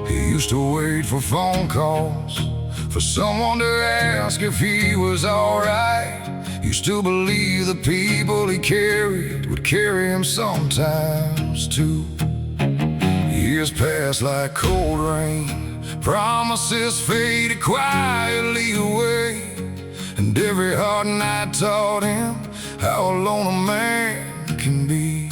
He used to wait for phone calls, for someone to ask if he was alright. Used to believe the people he carried would carry him sometimes too. Years passed like cold rain, promises faded quietly away, and every hard night taught him how alone a man can be.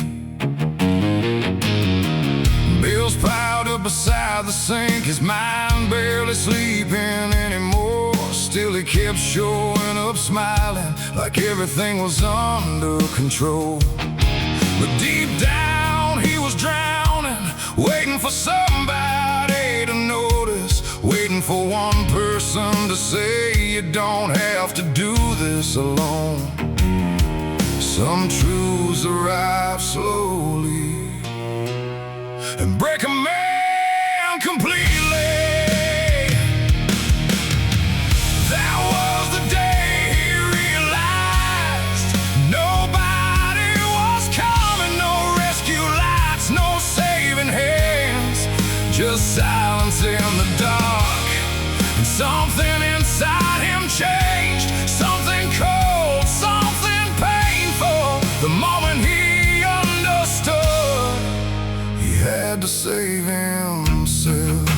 Bills piled up beside the sink, his mind barely sleeping anymore. Still he kept showing up smiling, like everything was under control. But deep down he was drowning, waiting for somebody to notice, waiting for one person to say, you don't have to do this alone. Some truths arrive slowly and break a man completely. That was the day he realized nobody was coming, no rescue lights, no saving hands, just silence in the dark. And something inside him changed, something cold, something painful. The moment he understood, he had to save himself.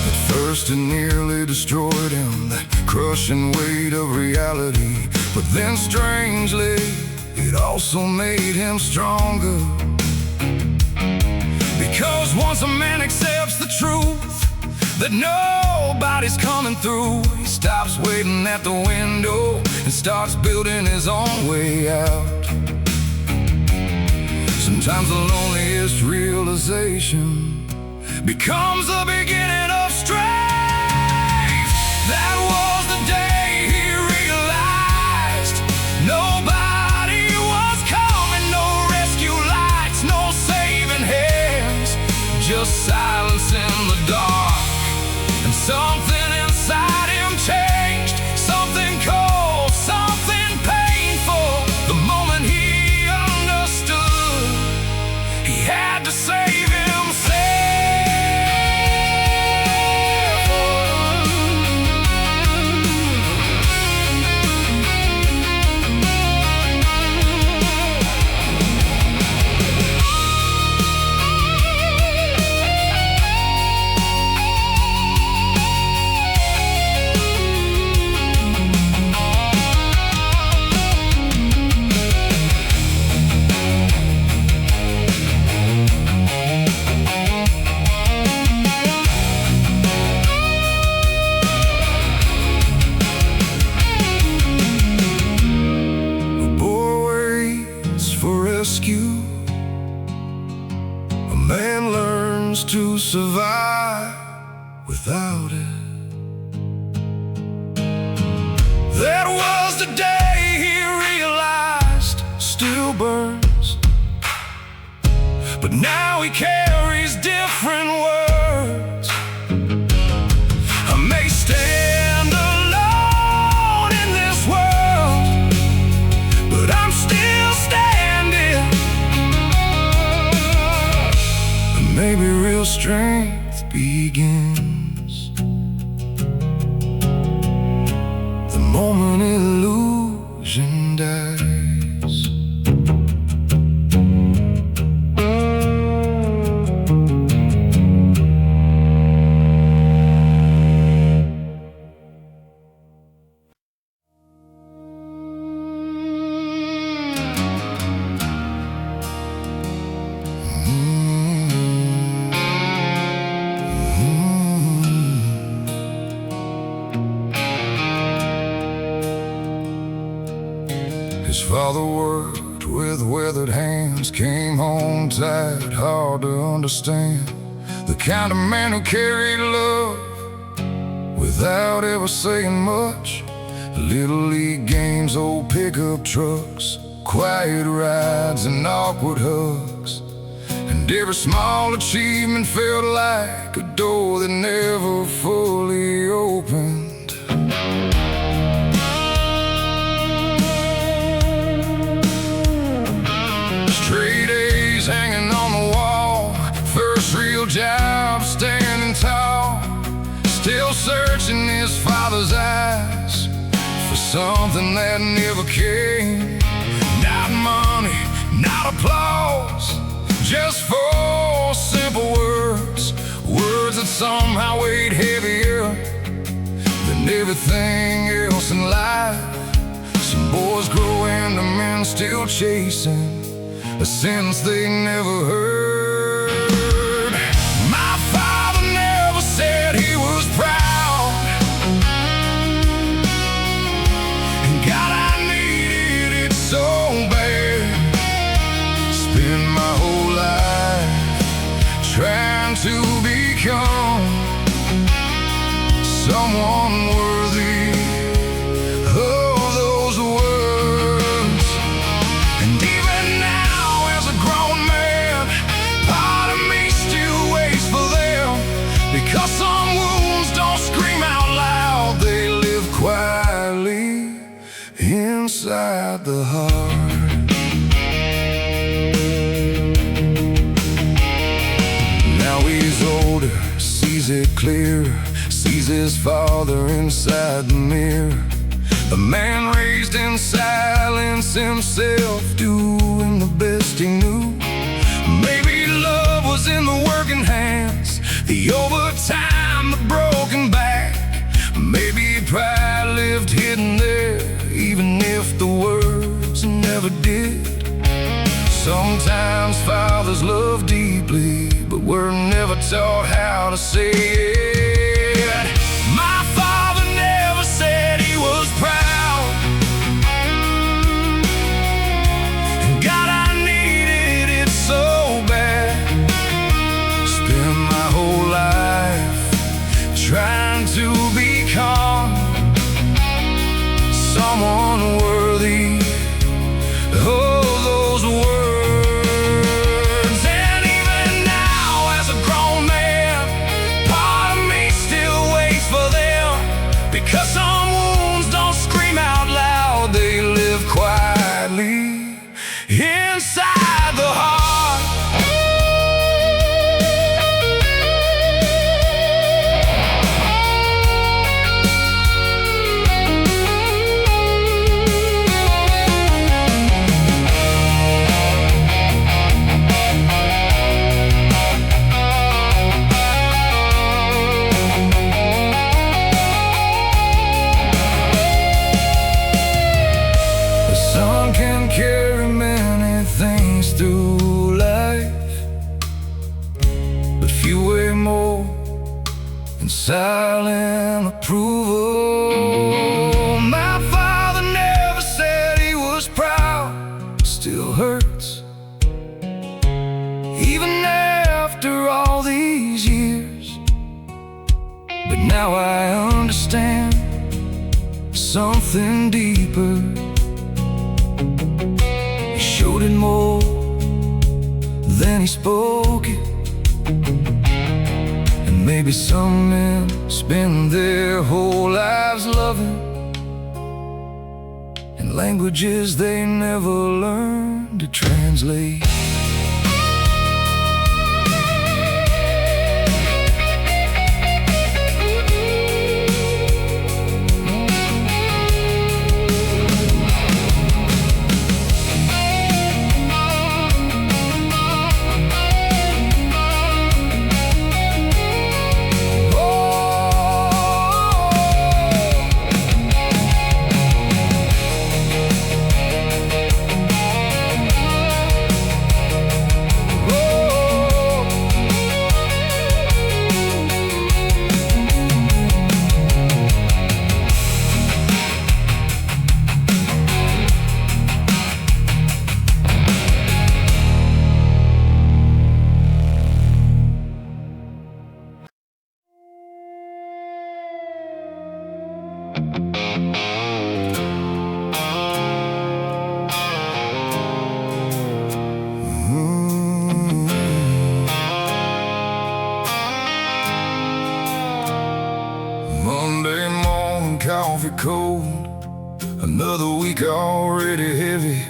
At first it nearly destroyed him, that crushing weight of reality. But then strangely, it also made him stronger. Because once a man accepts the truth that nobody's coming through, he stops waiting at the window and starts building his own way out. Sometimes the loneliest realization becomes the beginning of strength. That was the day he realized nobody was coming, no rescue lights, no saving hands, just silence in the dark. And something inside him changed, something cold, something painful. The moment he understood, he had to save himself. A man learns to survive without it. That was the day he realized still burns, but now he carries different words. I may stand alone in this world, but I'm still standing. Maybe real strength begins the moment illusion dies. His father worked with weathered hands, came home tired, hard to understand. The kind of man who carried love without ever saying much. Little league games, old pickup trucks, quiet rides and awkward hugs. And every small achievement felt like a door that never fully opened. pictures hanging on the wall. First real job, standing tall. Still searching his father's eyes for something that never came. Not money, not applause, just four simple words. Words that somehow weighed heavier than everything else in life. Some boys grow into men still chasing a sentence they never heard. My father never said he was proud, and God, I needed it so bad. Spend my whole life trying to become someone worthy of those words. And even now, as a grown man, part of me still waits for them, because some wounds don't scream out loud, they live quietly inside the heart. Now he's older, sees it clear, sees his father inside the mirror. A man raised in silence himself, doing the best he knew. Maybe love was in the working hands, the overtime, the broken back. Maybe pride lived hidden there, even if the words never did. Sometimes fathers love deeply, but we're never taught how to say it. My father never said he was proud, and God, I needed it so bad. Spent my whole life trying to become someone worthy of those words. Because some wounds don't scream out loud, they live quietly inside the heart. Can carry many things through life, but few weigh more than silent approval. My father never said he was proud, still hurts even after all these years. But now I understand something deeper. He showed it more than he spoke it. And maybe some men spend their whole lives loving in languages they never learned to translate. coffee cold. Another week already heavy.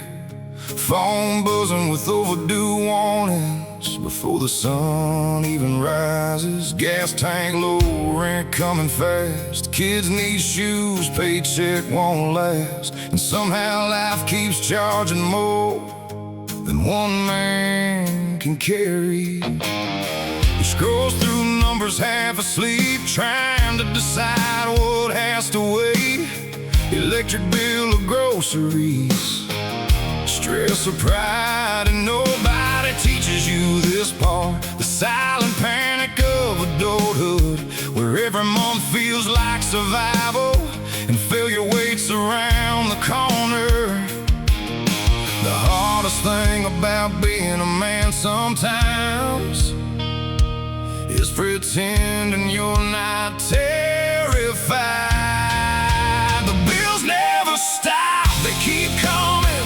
phone buzzing with overdue warnings before the sun even rises. Gas tank low, rent coming fast. Kids need shoes, paycheck won't last. And somehow life keeps charging more than one man can carry. He scrolls through numbers half asleep, trying to decide what has to wait. Electric bill or groceries, stress or pride, and nobody teaches you this part. The silent panic of adulthood, where every month feels like survival and failure waits around the corner. The hardest thing about being a man sometimes is pretending you're not terrified. The bills never stop, they keep coming,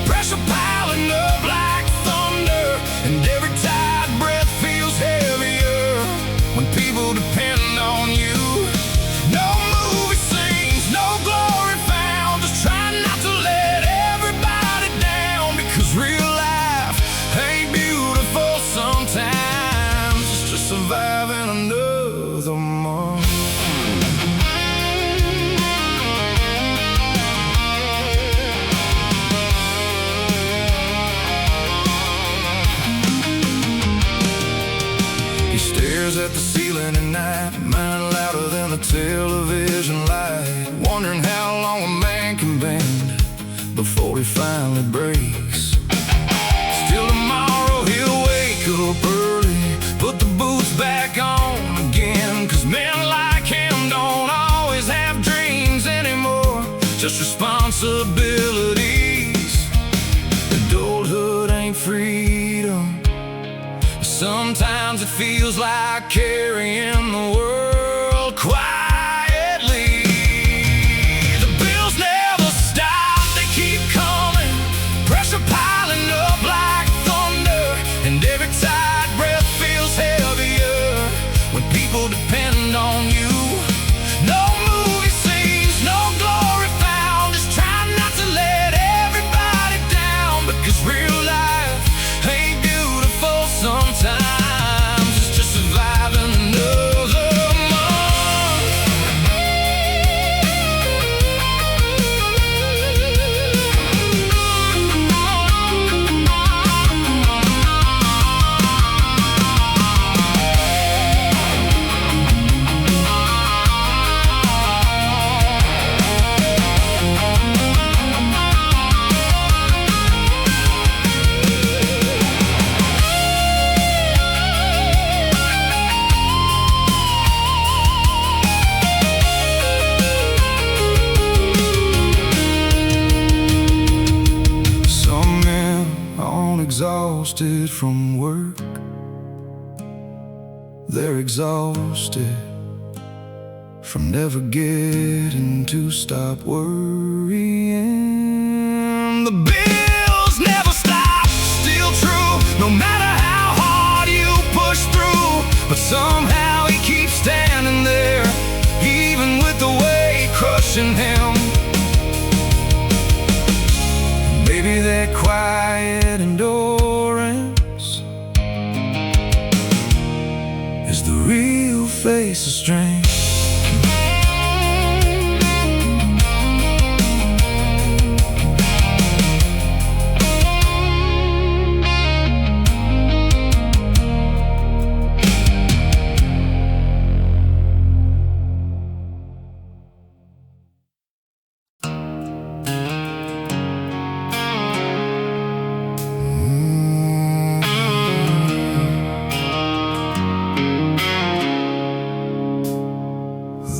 pressure piling up like thunder, and every tight breath feels heavier when people depend on you. No movie scenes, no glory found, just try not to let everybody down, because real life ain't beautiful sometimes. It's just surviving another month. At the ceiling at night, mind louder than the television light, wondering how long a man can bend before he finally breaks. Still tomorrow he'll wake up early, put the boots back on again, 'cause men like him don't always have dreams anymore, just responsibilities. Adulthood ain't freedom. Sometimes it feels like carrying the world quietly. The bills never stop, they keep coming, pressure piling up like thunder, and every tight breath feels heavier when people depend on you. No movie scenes, no glory found, just try not to let everybody down, because real life ain't beautiful sometimes. It's just surviving another month. Exhausted from work, they're exhausted from never getting to stop worrying. The bills never stop, still true, no matter how hard you push through, but somehow he keeps standing there, even with the weight crushing him. Maybe that quiet endurance is the real face of strength.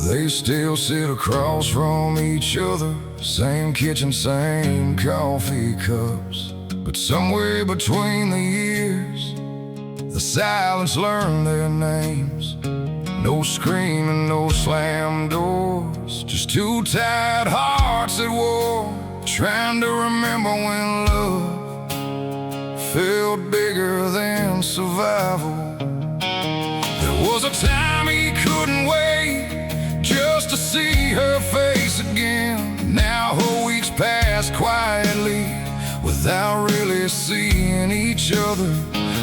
They still sit across from each other, same kitchen, same coffee cups, but somewhere between the years, the silence learned their names. No screaming, no slam doors, just two tired hearts at war, trying to remember when love felt bigger than survival. There was a time he couldn't wait just to see her face again. Now whole weeks pass quietly without really miss seeing each other.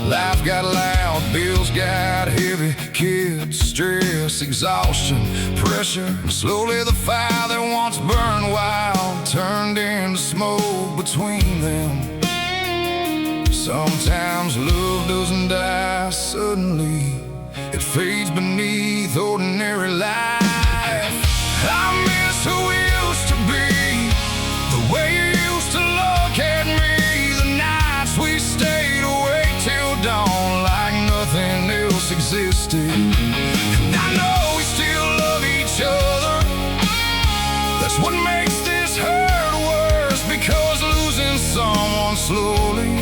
Life got loud, bills got heavy, kids, stress, exhaustion, pressure. And slowly the fire that once burned wild turned into smoke between them. Sometimes love doesn't die suddenly, it fades beneath ordinary life. I miss who we used to be, the way you used to look at me, the nights we stayed awake till dawn like nothing else existed. And I know we still love each other, that's what makes this hurt worse, because losing someone slowly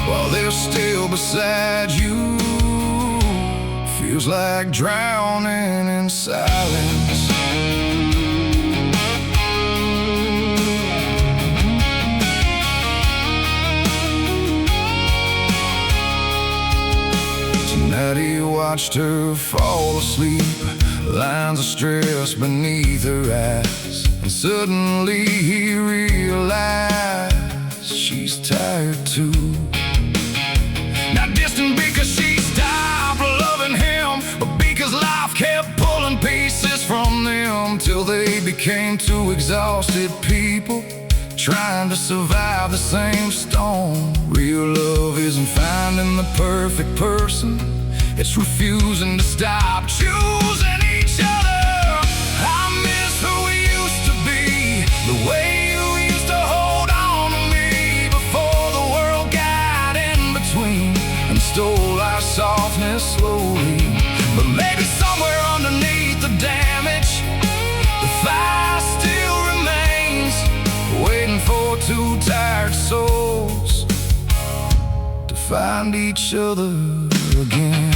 while they're still beside you feels like drowning in silence. Tonight he watched her fall asleep, lines of stress beneath her eyes, and suddenly he realized she's tired too. Not distant because she stopped loving him, but because life kept pulling pieces from them, till they became two exhausted people trying to survive the same storm. Real love isn't finding the perfect person, it's refusing to stop choosing each other. I miss who we used to be, the way you used to hold on to me before the world got in between and stole our softness slowly. But maybe somewhere underneath the damage, the fire still remains, waiting for two tired souls to find each other again.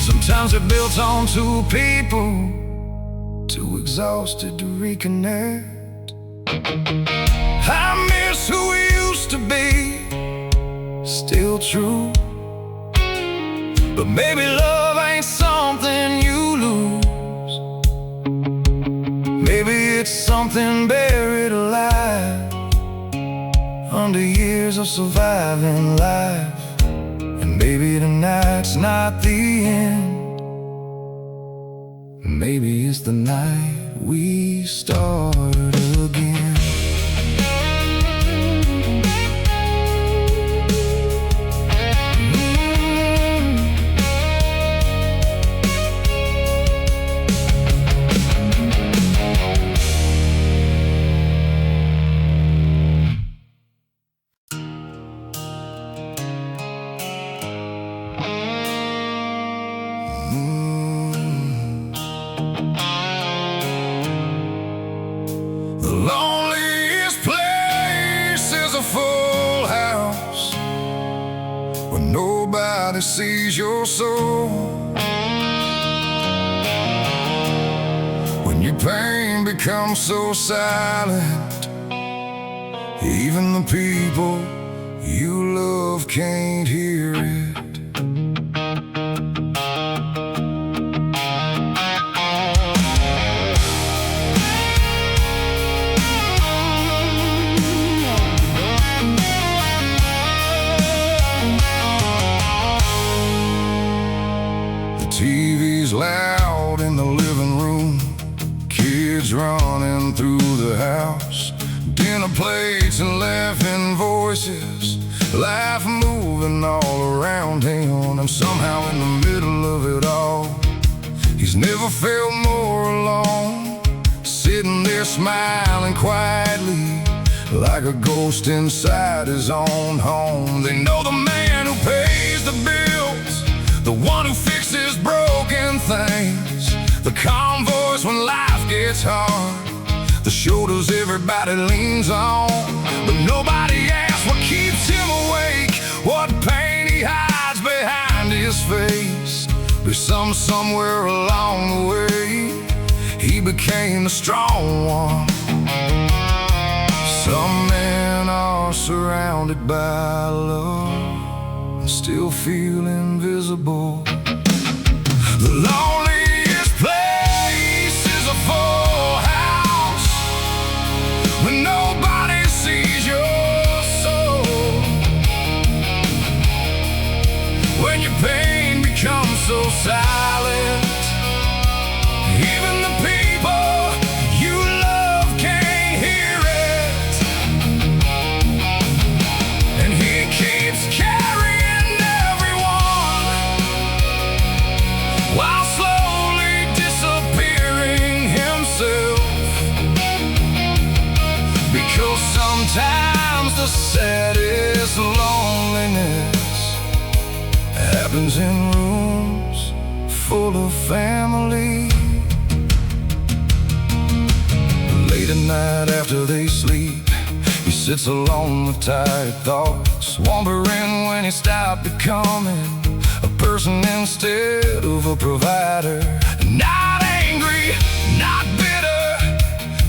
Sometimes they're built on two people, too exhausted to reconnect. I miss who we used to be, still true. But maybe love ain't something you lose, maybe it's something buried alive under years of surviving life. And maybe tonight's not the end, maybe it's the night we start again. The loneliest place is a full house where nobody sees your soul. When your pain becomes so silent, even the people you love can't hear it. TV's loud in the living room, kids running through the house, dinner plates and laughing voices, life moving all around him. And somehow in the middle of it all, he's never felt more alone, sitting there smiling quietly like a ghost inside his own home. They know the man who pays the bills, the one who fixes broken things, the calm voice when life gets hard, the shoulders everybody leans on. But nobody asks somewhere along the way, he became the strong one. Some men are surrounded by love and still feel invisible. The loneliest place is a full house when nobody sees your soul. When your pain becomes so silent, even the people you love can't hear it. And he keeps carrying everyone while slowly disappearing himself. Because sometimes the saddest loneliness happens in rooms full of family. Late at night after they sleep, he sits alone with tired thoughts, wondering when he stopped becoming a person instead of a provider. Not angry, not bitter,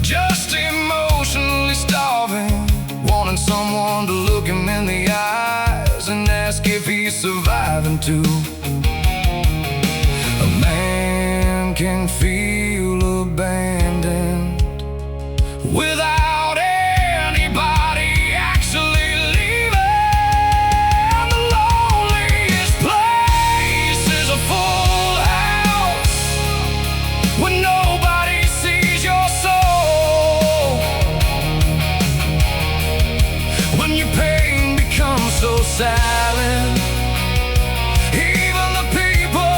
just emotionally starving, wanting someone to look him in the eyes and ask if he's surviving too. A man can feel abandoned without anybody actually leaving. The loneliest place is a full house when nobody sees your soul. When your pain becomes so silent, even the people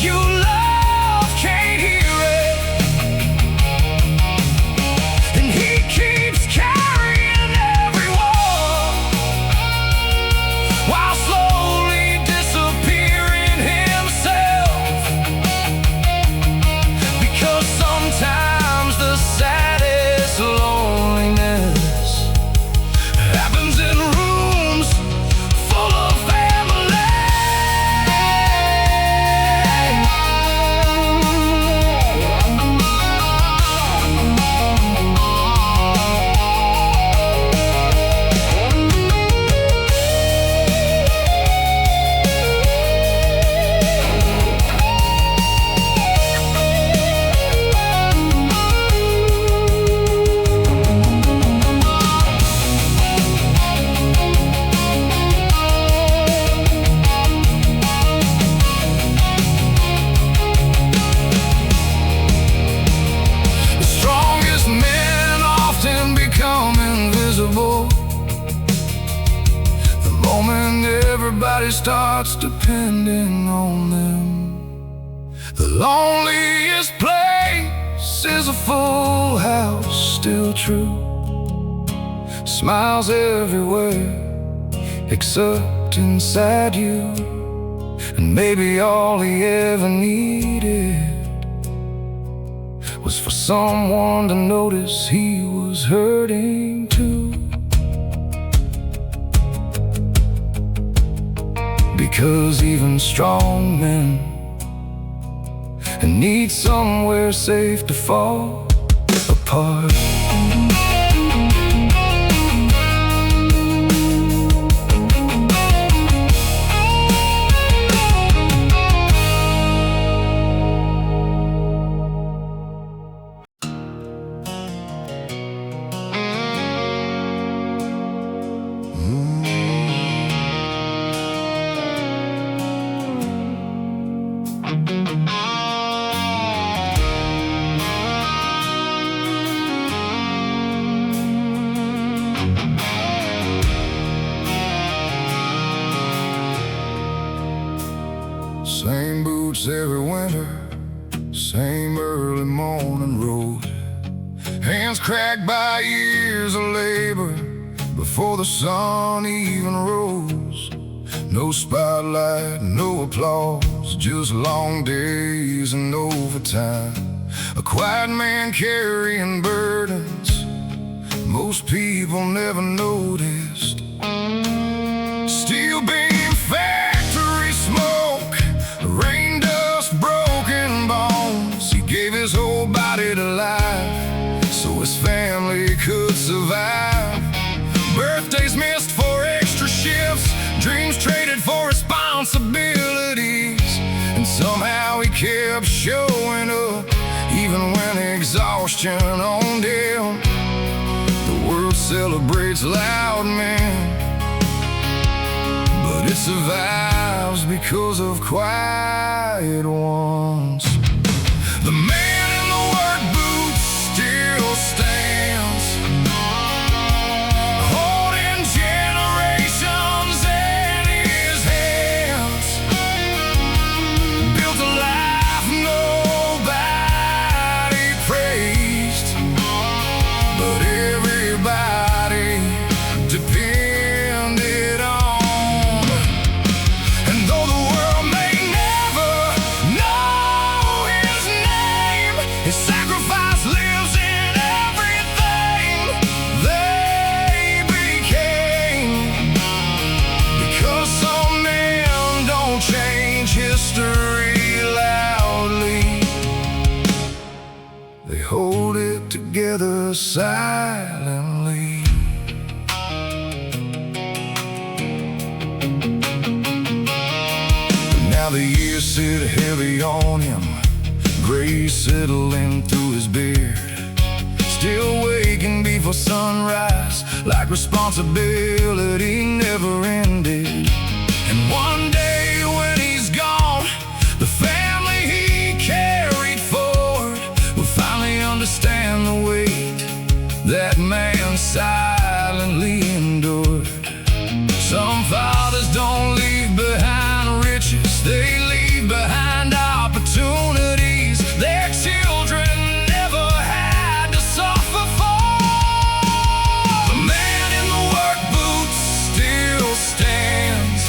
you love can't hear it. And he keeps carrying everyone while slowly disappearing himself. Because sometimes the saddest loneliness happens in rooms full of family. The strongest men often become invisible the moment everybody starts depending on them. The loneliest place is a full house, still true. Smiles everywhere except inside you. And maybe all he ever needed was for someone to notice he was hurting too. Because even strong men need somewhere safe to fall apart. Same boots every winter, same early morning road. Hands cracked by years of labor before the sun even rose. No spotlight, no applause, just long days and overtime. A quiet man carrying burdens most people never noticed. Steel beam factory smoke, rain dust broke kept showing up, even when exhaustion owned him. The world celebrates loud men, but it survives because of quiet ones. The man in the work boots still stands, holding generations in his hands. Built a life nobody praised, but everybody depended on. And though the world may never know his name, his sacrifice lives in everything they became. Because some men don't change history loudly, they hold it together silently. Now the years sit heavy on him, gray settling through his beard. Still waking before sunrise, like responsibility never ended. And one day when he's gone, the family he carried forward will finally understand the weight that man silently endured. Some fathers don't leave behind riches, they leave behind opportunities their children never had to suffer for. The man in the work boots still stands,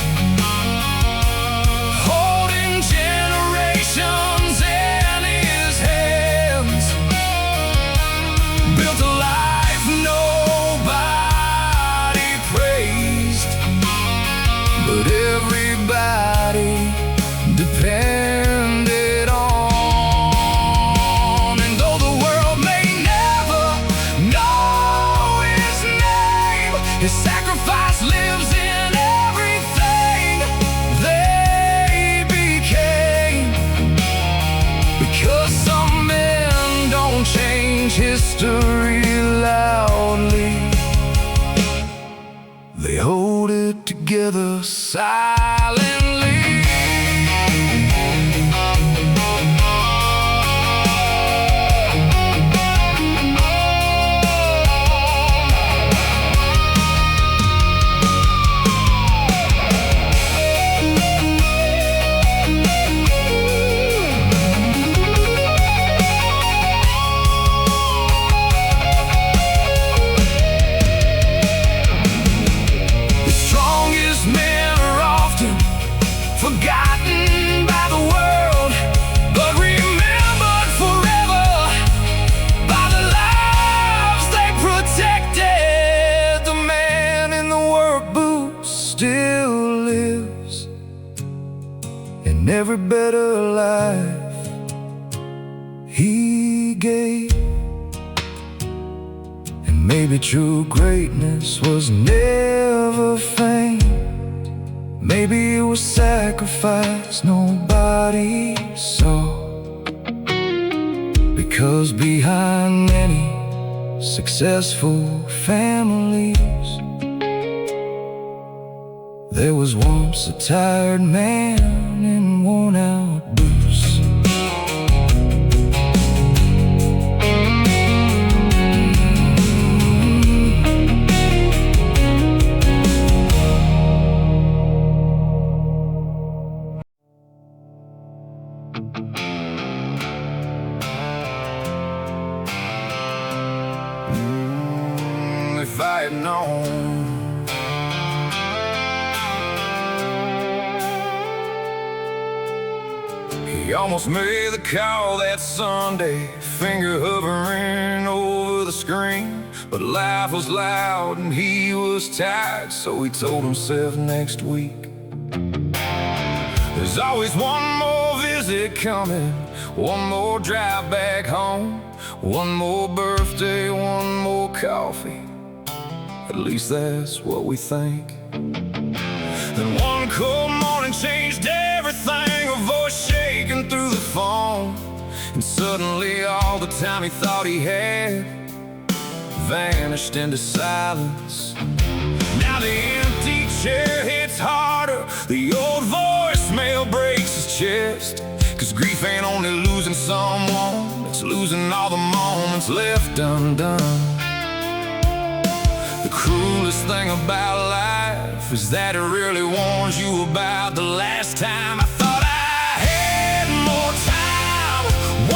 holding generations in his hands. Built a life nobody praised, but everybody depended on. And though the world may never know his name, his sacrifice lives in everything they became. Because some men don't change history loudly, they hold it together silently. The strongest men are often forgotten by the world, but remembered forever by the lives they protected. The man in the work boots still lives in every better life he gave. And maybe true greatness was never fame, maybe it was sacrifice nobody saw. Because behind many successful families, there was once a tired man in worn-out boots. If I had known he almost made the call that Sunday, finger hovering over the screen. But life was loud and he was tired, so he told himself next week. There's always one more visit coming, one more drive back home, one more birthday, one more coffee. At least that's what we think. Then one cold morning changed everything, a voice shaking through the phone. Suddenly all the time he thought he had vanished into silence. Now the empty chair hits harder, the old voicemail breaks his chest. 'Cause grief ain't only losing someone, it's losing all the moments left undone. The cruelest thing about life is that it really warns you about the last time. I thought I had more time,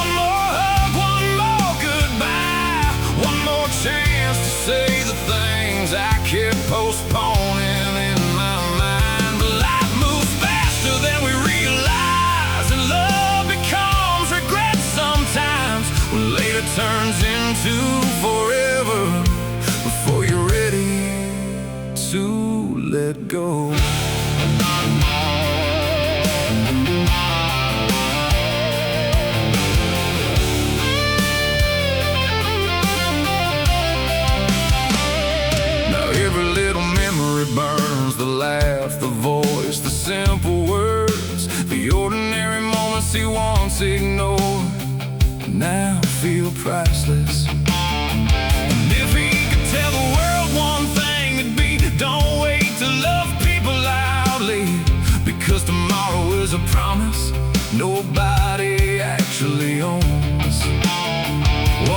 one more hug, one more goodbye, one more chance to say the things I kept postponing in my mind. But life moves faster than we realize, and love becomes regret sometimes, when later turns into forever before you're ready to let go. Now every little memory burns, the laugh, the voice, the simple words, the ordinary moments he once ignored now feel priceless. And if he could tell the world one thing, it'd be, don't wait to love people loudly, because tomorrow is a promise nobody actually owns.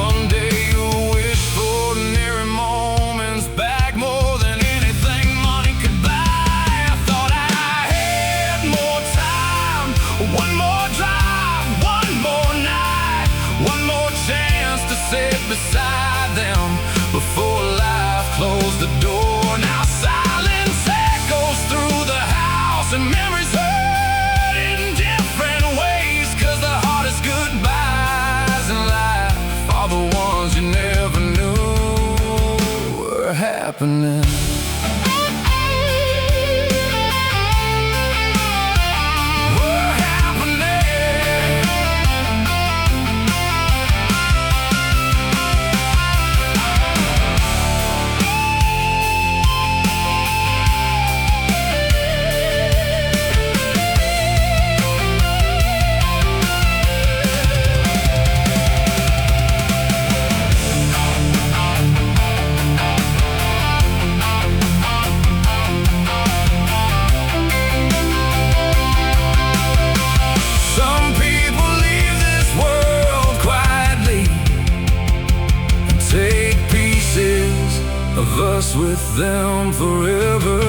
One day you'll wish for ordinary moments back more than anything money could buy. I thought I had more time, one more drive, one more night, one more chance to sit beside them before life closed the door. Now silence echoes through the house, and memories hurt in different ways, 'cause the hardest goodbyes in life are the ones you never knew were happening. Of us with them forever.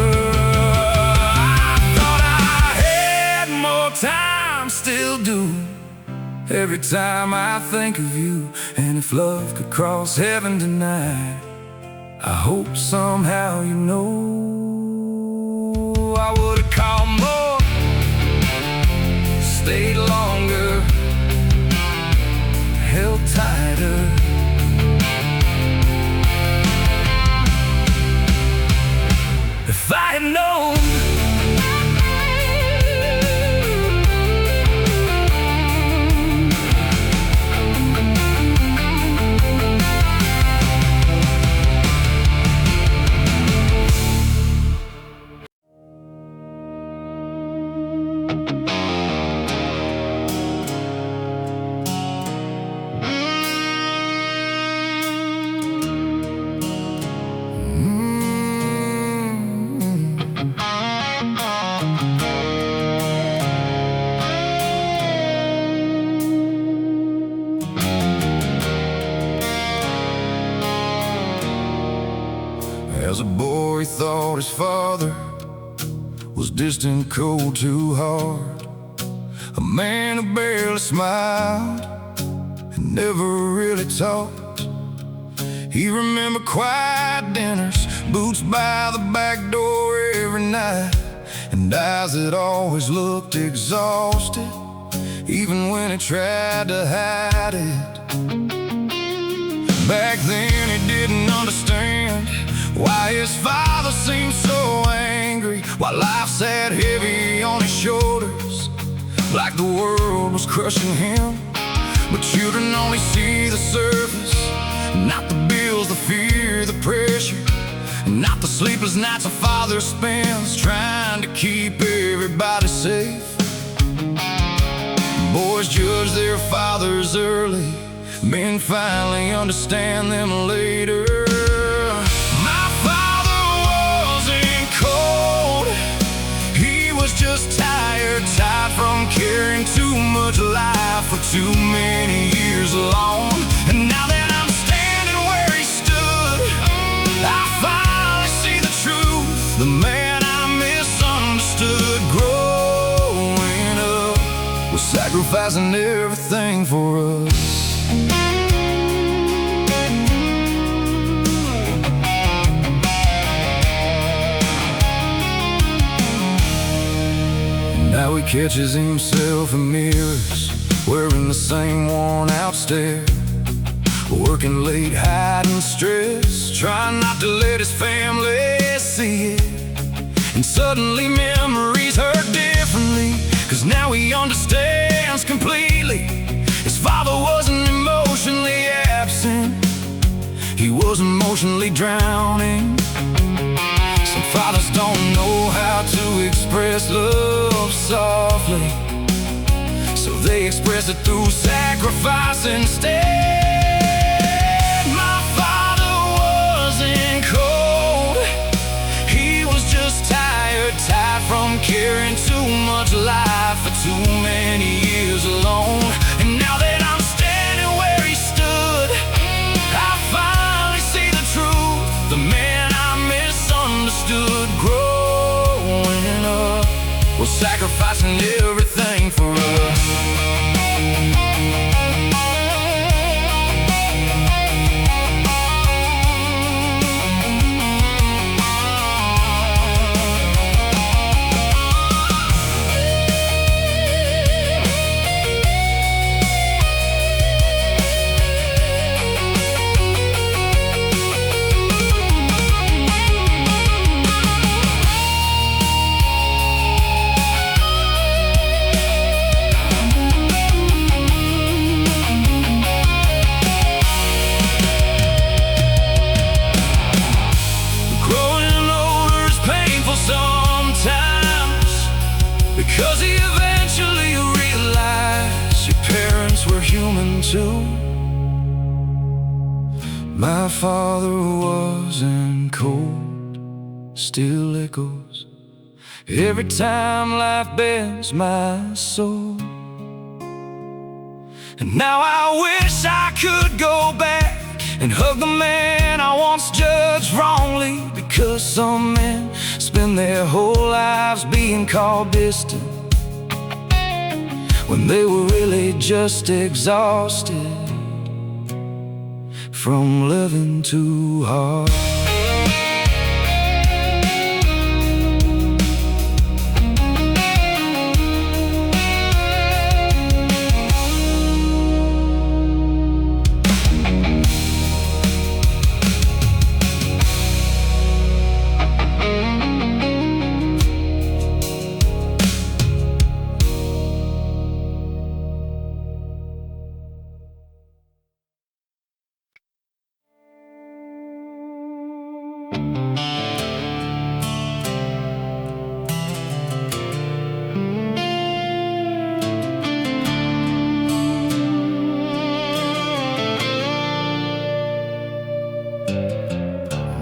I thought I had more time, still do, every time I think of you. And if love could cross heaven tonight, I hope somehow you know I would've called more, stayed longer, held tighter. If I had known as a boy, he thought his father was distant, cold, too hard, a man who barely smiled and never really talked. He remembered quiet dinners, boots by the back door every night, and eyes that always looked exhausted, even when he tried to hide it. Back then he didn't understand why his father seemed so angry, why life sat heavy on his shoulders, like the world was crushing him. But children only see the surface, not the bills, the fear, the pressure, not the sleepless nights a father spends trying to keep everybody safe. Boys judge their fathers early, men finally understand them later. My father wasn't cold, he was just tired from carrying too much life for too many years alone. And now that I'm standing where he stood, I finally see the truth. The man I misunderstood growing up was sacrificing everything for us. Now he catches himself in mirrors, wearing the same worn-out stare, working late, hiding stress, trying not to let his family see it. And suddenly memories hurt differently, 'cause now he understands completely. His father wasn't emotionally absent, he was emotionally drowning. Some fathers don't know how to express love softly, so they express it through sacrifice instead. My father wasn't cold, he was just tired from carrying too much life for too many years alone. And now that I'm standing where he stood, I finally see the truth. The man I misunderstood growing up was sacrificing everything for us. Because he eventually realized your parents were human too. My father wasn't cold, still echoes every time life bends my soul. And now I wish I could go back and hug the man I once judged wrongly, because some men spend their whole lives being called distant when they were really just exhausted from living too hard.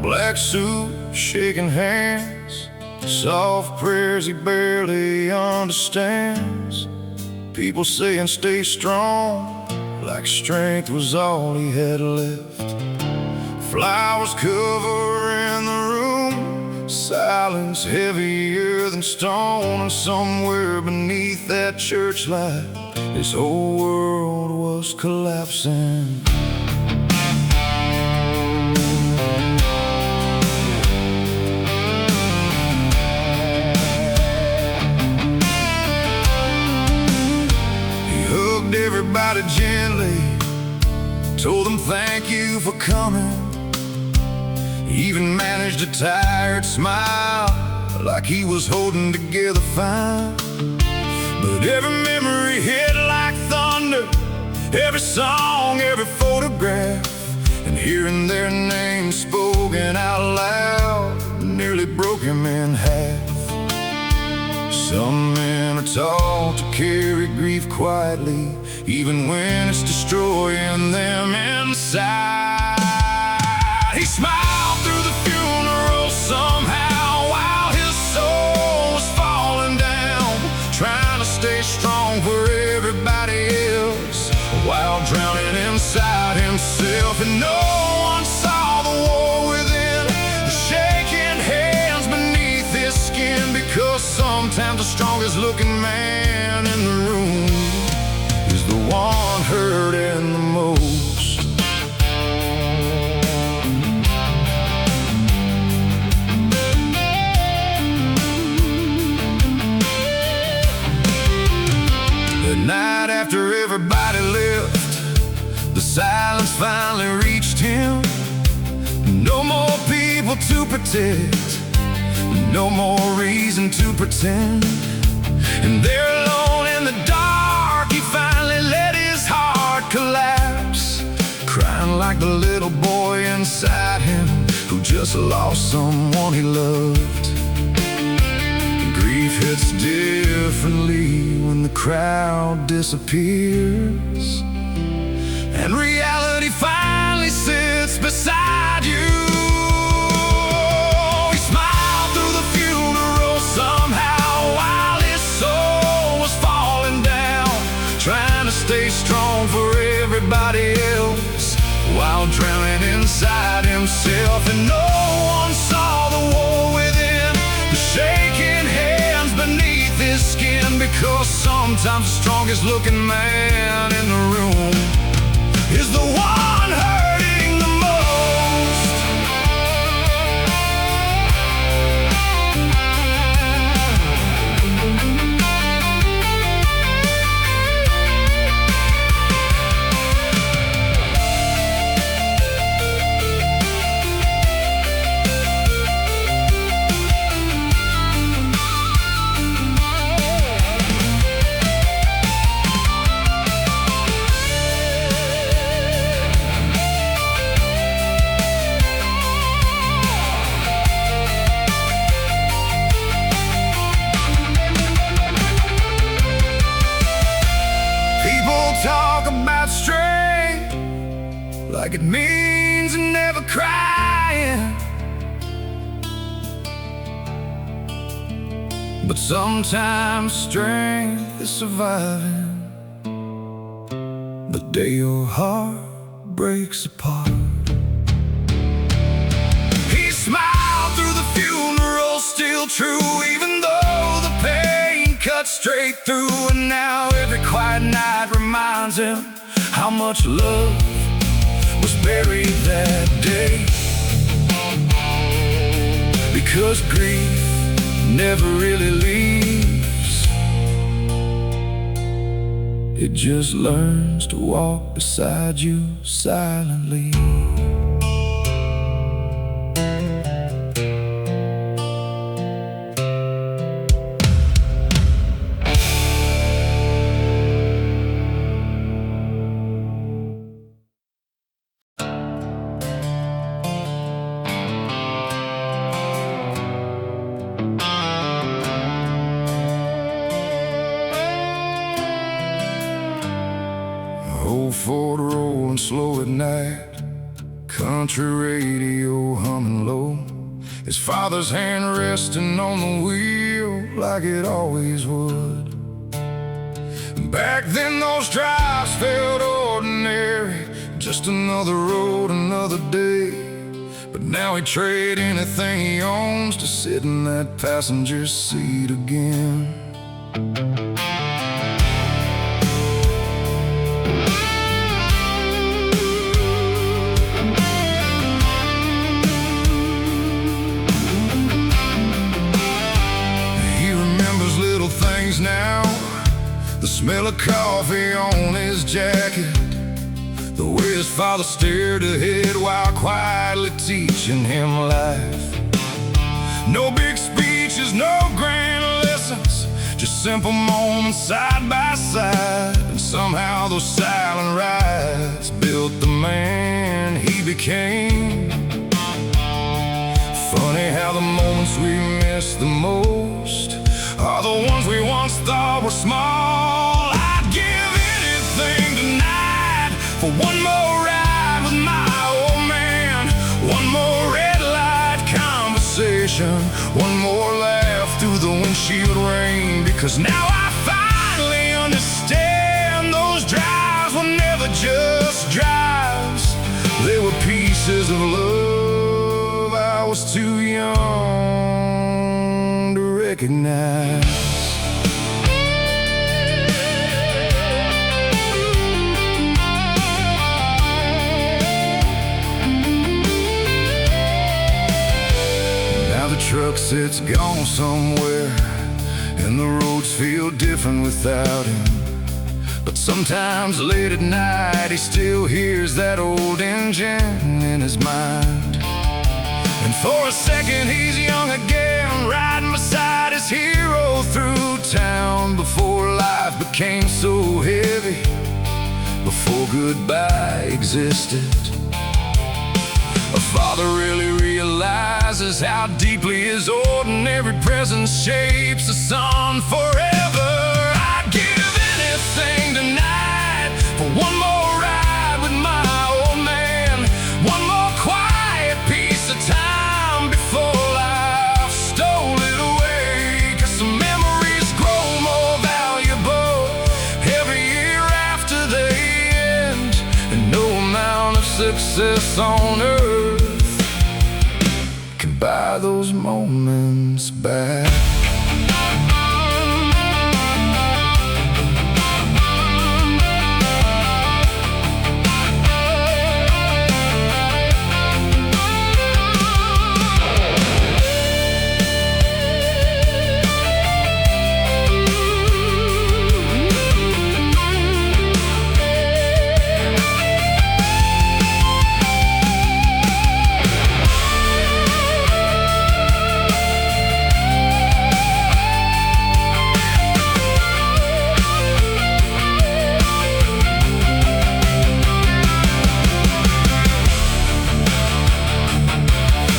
Black suit, shaking hands, soft prayers he barely understands. People saying stay strong, like strength was all he had left. Flowers covering the room, silence heavier than stone. And somewhere beneath that church light, his whole world was collapsing. Everybody gently, told them thank you for coming. Even managed a tired smile, like he was holding together fine. But every memory hit like thunder, every song, every photograph, and hearing their names spoken out loud nearly broke him in half. Some men are taught to carry grief quietly, even when it's destroying them inside. He smiled through the funeral somehow, while his soul was falling down, trying to stay strong for everybody else, while drowning inside himself. And no one saw the war within, the shaking hands beneath his skin, because sometimes the strongest looking man in the room is the one hurting the most. The night after everybody left, the silence finally reached him. No more people to protect, no more reason to pretend. And there alone in the dark, he finally let his heart collapse, crying like the little boy inside him who just lost someone he loved. Grief hits differently when the crowd disappears, and reality finally sits beside you. He smiled through the funeral somehow, while his soul was falling down, trying to stay strong for everybody else, while drowning inside himself. And no one saw the war within, the shaking hands beneath his skin, because sometimes the strongest looking man in the room is the one hurting the most. Talk about strength like it means never crying, but sometimes strength is surviving the day your heart breaks apart. He smiled through the funeral, still true, even though the pain cut straight through. And now every quiet night reminds him how much love was buried that day, because grief never really leaves, it just learns to walk beside you silently. Old Ford rolling slow at night, country radio humming low, his father's hand resting on the wheel like it always would. Back then those drives felt ordinary, just another road, another day. But now he'd trade anything he owns to sit in that passenger seat again. Now, the smell of coffee on his jacket, the way his father stared ahead while quietly teaching him life. No big speeches, no grand lessons, just simple moments side by side. And somehow those silent rides built the man he became. Funny how the moments we miss the most are the ones we once thought were small. I'd give anything tonight for one more ride with my old man, one more red light conversation, one more laugh through the windshield rain. Because now I finally understand those drives were never just drives. They were pieces of love I was too young to recognize. Now the truck sits gone somewhere, and the roads feel different without him. But sometimes late at night he still hears that old engine in his mind. And for a second he's young again, riding beside his hero through town. Before life became so heavy, before goodbye existed, a father really realizes how deeply his ordinary presence shapes a son forever. I'd give anything tonight for one more ride with my old man, one more quiet piece of time before life stole it away. 'Cause the memories grow more valuable every year after they end, and no amount of success on earth can buy those moments back.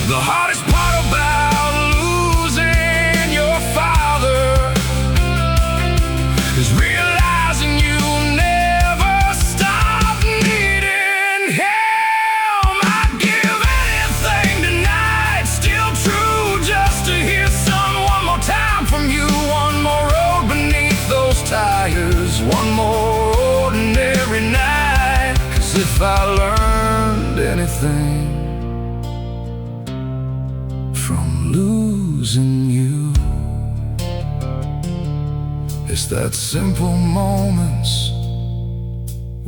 The hardest part about losing your father is realizing you'll never stop needing him. I'd give anything tonight, still true, just to hear son one more time from you. One more road beneath those tires, one more ordinary night. 'Cause if I learned anything from losing you, it's that simple moments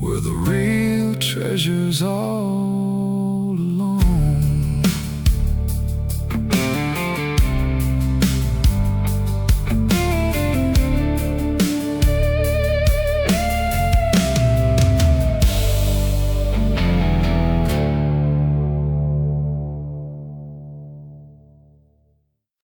where the real treasures are.